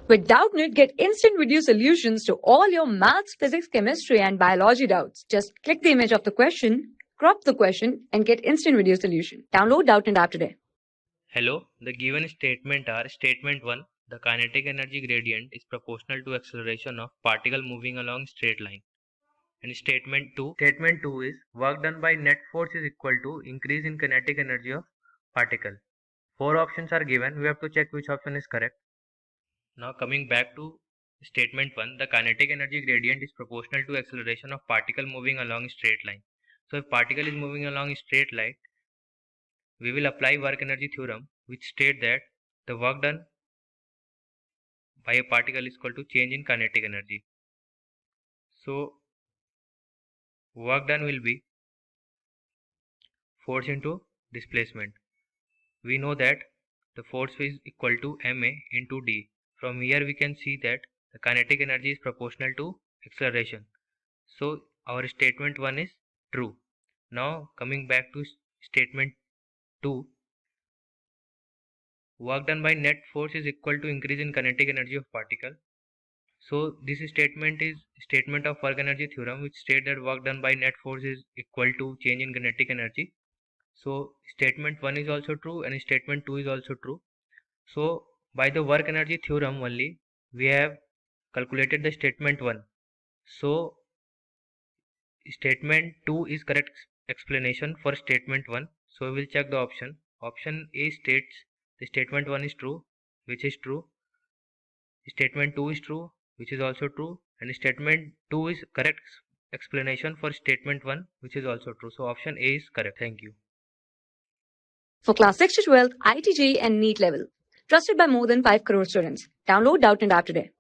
With Doubtnut, get instant video solutions to all your maths, physics, chemistry, and biology doubts. Just click the image of the question, crop the question, and get instant video solution. Download Doubtnut app today. Hello, the given statement are statement 1, the kinetic energy gradient is proportional to acceleration of particle moving along straight line. And statement 2 is work done by net force is equal to increase in kinetic energy of particle. 4 options are given, we have to check which option is correct. Now coming back to statement 1, the kinetic energy gradient is proportional to acceleration of particle moving along straight line. So if particle is moving along a straight line, we will apply work energy theorem, which state that the work done by a particle is equal to change in kinetic energy. So work done will be force into displacement. We know that the force is equal to ma into d. From here we can see that the kinetic energy is proportional to acceleration. So our statement 1 is true. Now coming back to statement 2, work done by net force is equal to increase in kinetic energy of particle. So this statement is statement of work energy theorem, which state that work done by net force is equal to change in kinetic energy. So statement 1 is also true and statement 2 is also true. So by the work energy theorem only we have calculated the statement 1. So statement 2 is correct explanation for statement 1. So we will check the option. Option A states the statement 1 is true, which is true. Statement 2 is true, which is also true, and statement 2 is correct explanation for statement 1, which is also true. So option A is correct. Thank you. For class 6 to 12, IIT JEE and NEET level. Trusted by more than 5 crore students. Download Doubtnut app today.